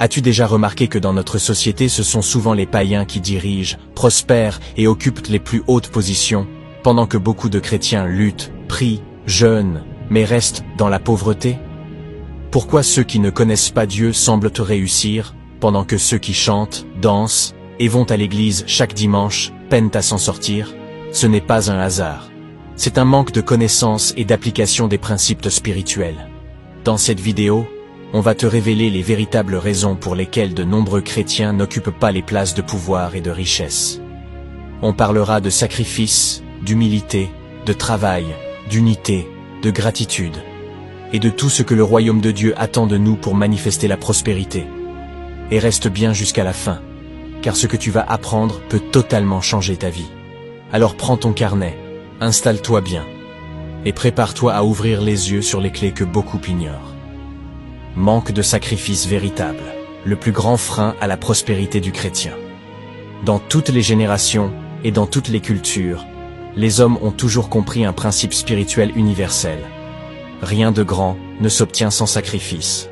As-tu déjà remarqué que dans notre société ce sont souvent les païens qui dirigent, prospèrent et occupent les plus hautes positions, pendant que beaucoup de chrétiens luttent, prient, jeûnent, mais restent dans la pauvreté? Pourquoi ceux qui ne connaissent pas Dieu semblent réussir, pendant que ceux qui chantent, dansent et vont à l'église chaque dimanche peinent à s'en sortir? Ce n'est pas un hasard. C'est un manque de connaissance et d'application des principes spirituels. Dans cette vidéo, on va te révéler les véritables raisons pour lesquelles de nombreux chrétiens n'occupent pas les places de pouvoir et de richesse. On parlera de sacrifice, d'humilité, de travail, d'unité, de gratitude, et de tout ce que le royaume de Dieu attend de nous pour manifester la prospérité. Et reste bien jusqu'à la fin, car ce que tu vas apprendre peut totalement changer ta vie. Alors prends ton carnet, installe-toi bien, et prépare-toi à ouvrir les yeux sur les clés que beaucoup ignorent. Manque de sacrifice véritable, le plus grand frein à la prospérité du chrétien. Dans toutes les générations et dans toutes les cultures, les hommes ont toujours compris un principe spirituel universel. Rien de grand ne s'obtient sans sacrifice.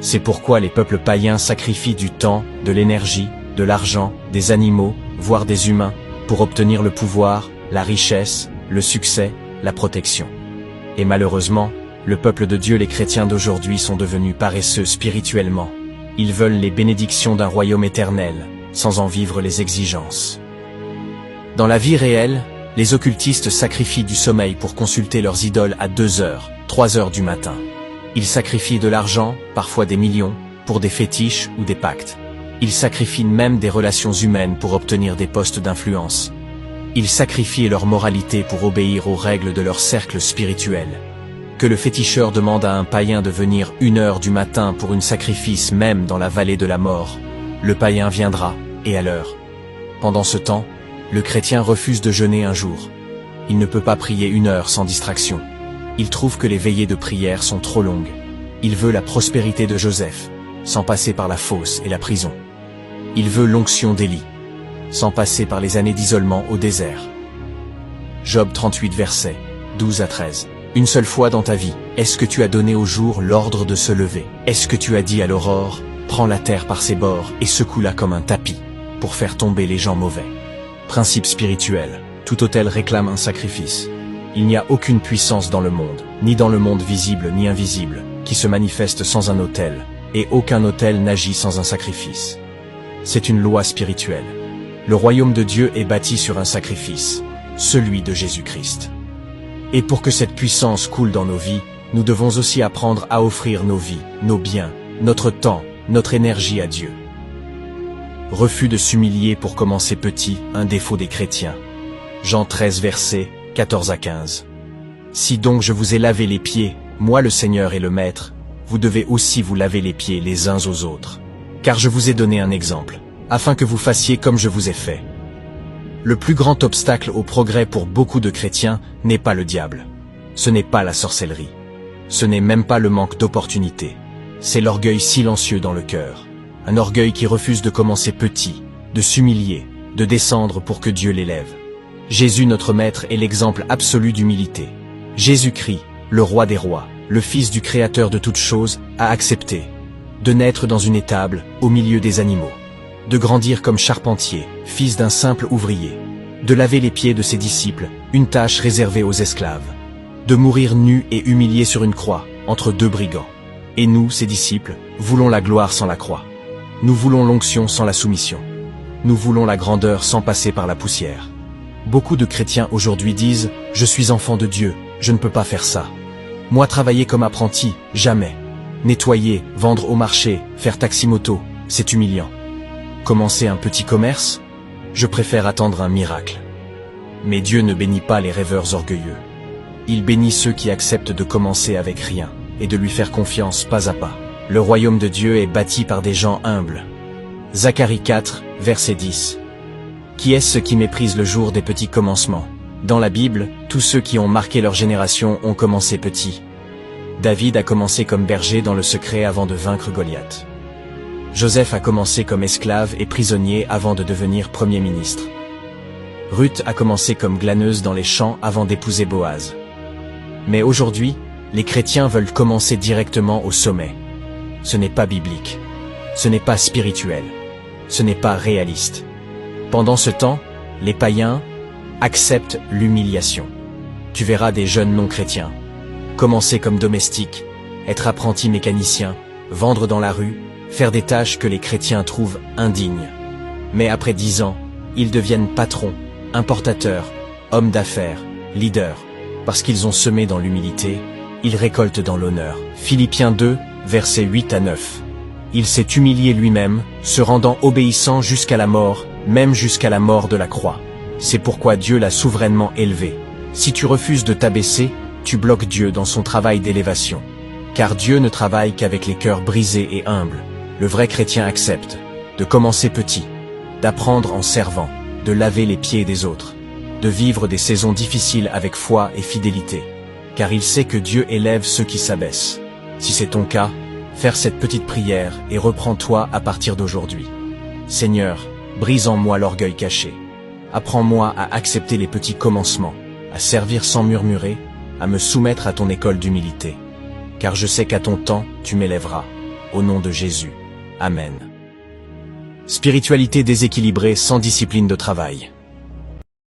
C'est pourquoi les peuples païens sacrifient du temps, de l'énergie, de l'argent, des animaux, voire des humains, pour obtenir le pouvoir, la richesse, le succès, la protection. Et malheureusement, le peuple de Dieu, les chrétiens d'aujourd'hui, sont devenus paresseux spirituellement. Ils veulent les bénédictions d'un royaume éternel, sans en vivre les exigences. Dans la vie réelle, les occultistes sacrifient du sommeil pour consulter leurs idoles à 2h, 3h du matin. Ils sacrifient de l'argent, parfois des millions, pour des fétiches ou des pactes. Ils sacrifient même des relations humaines pour obtenir des postes d'influence. Ils sacrifient leur moralité pour obéir aux règles de leur cercle spirituel. Que le féticheur demande à un païen de venir 1h du matin pour un sacrifice même dans la vallée de la mort, le païen viendra, et à l'heure. Pendant ce temps, le chrétien refuse de jeûner un jour. Il ne peut pas prier 1 heure sans distraction. Il trouve que les veillées de prière sont trop longues. Il veut la prospérité de Joseph, sans passer par la fosse et la prison. Il veut l'onction d'Élie, sans passer par les années d'isolement au désert. Job 38 versets 12 à 13. Une seule fois dans ta vie, est-ce que tu as donné au jour l'ordre de se lever? Est-ce que tu as dit à l'aurore, prends la terre par ses bords et secoue-la comme un tapis, pour faire tomber les gens mauvais? Principe spirituel, tout autel réclame un sacrifice. Il n'y a aucune puissance dans le monde, ni dans le monde visible ni invisible, qui se manifeste sans un autel, et aucun autel n'agit sans un sacrifice. C'est une loi spirituelle. Le royaume de Dieu est bâti sur un sacrifice, celui de Jésus-Christ. Et pour que cette puissance coule dans nos vies, nous devons aussi apprendre à offrir nos vies, nos biens, notre temps, notre énergie à Dieu. Refus de s'humilier pour commencer petit, un défaut des chrétiens. Jean 13 versets 14 à 15. Si donc je vous ai lavé les pieds, moi le Seigneur et le Maître, vous devez aussi vous laver les pieds les uns aux autres. Car je vous ai donné un exemple, afin que vous fassiez comme je vous ai fait. Le plus grand obstacle au progrès pour beaucoup de chrétiens n'est pas le diable. Ce n'est pas la sorcellerie. Ce n'est même pas le manque d'opportunités. C'est l'orgueil silencieux dans le cœur. Un orgueil qui refuse de commencer petit, de s'humilier, de descendre pour que Dieu l'élève. Jésus notre Maître est l'exemple absolu d'humilité. Jésus-Christ, le roi des rois, le Fils du Créateur de toutes choses, a accepté de naître dans une étable, au milieu des animaux, de grandir comme charpentier, fils d'un simple ouvrier, de laver les pieds de ses disciples, une tâche réservée aux esclaves, de mourir nu et humilié sur une croix, entre 2 brigands. Et nous, ses disciples, voulons la gloire sans la croix. Nous voulons l'onction sans la soumission. Nous voulons la grandeur sans passer par la poussière. Beaucoup de chrétiens aujourd'hui disent « Je suis enfant de Dieu, je ne peux pas faire ça. Moi travailler comme apprenti, jamais. Nettoyer, vendre au marché, faire taxi-moto, c'est humiliant. Commencer un petit commerce? Je préfère attendre un miracle. » Mais Dieu ne bénit pas les rêveurs orgueilleux. Il bénit ceux qui acceptent de commencer avec rien et de lui faire confiance pas à pas. Le royaume de Dieu est bâti par des gens humbles. Zacharie 4, verset 10. Qui est-ce qui méprise le jour des petits commencements? Dans la Bible, tous ceux qui ont marqué leur génération ont commencé petits. David a commencé comme berger dans le secret avant de vaincre Goliath. Joseph a commencé comme esclave et prisonnier avant de devenir premier ministre. Ruth a commencé comme glaneuse dans les champs avant d'épouser Boaz. Mais aujourd'hui, les chrétiens veulent commencer directement au sommet. Ce n'est pas biblique. Ce n'est pas spirituel. Ce n'est pas réaliste. Pendant ce temps, les païens acceptent l'humiliation. Tu verras des jeunes non-chrétiens commencer comme domestiques, être apprentis mécaniciens, vendre dans la rue, faire des tâches que les chrétiens trouvent indignes. Mais après 10 ans, ils deviennent patrons, importateurs, hommes d'affaires, leaders. Parce qu'ils ont semé dans l'humilité, ils récoltent dans l'honneur. Philippiens 2, versets 8 à 9. Il s'est humilié lui-même, se rendant obéissant jusqu'à la mort, même jusqu'à la mort de la croix. C'est pourquoi Dieu l'a souverainement élevé. Si tu refuses de t'abaisser, tu bloques Dieu dans son travail d'élévation. Car Dieu ne travaille qu'avec les cœurs brisés et humbles. Le vrai chrétien accepte de commencer petit, d'apprendre en servant, de laver les pieds des autres, de vivre des saisons difficiles avec foi et fidélité. Car il sait que Dieu élève ceux qui s'abaissent. Si c'est ton cas, faire cette petite prière et reprends-toi à partir d'aujourd'hui. Seigneur, brise en moi l'orgueil caché. Apprends-moi à accepter les petits commencements, à servir sans murmurer, à me soumettre à ton école d'humilité. Car je sais qu'à ton temps, tu m'élèveras. Au nom de Jésus. Amen. Spiritualité déséquilibrée sans discipline de travail.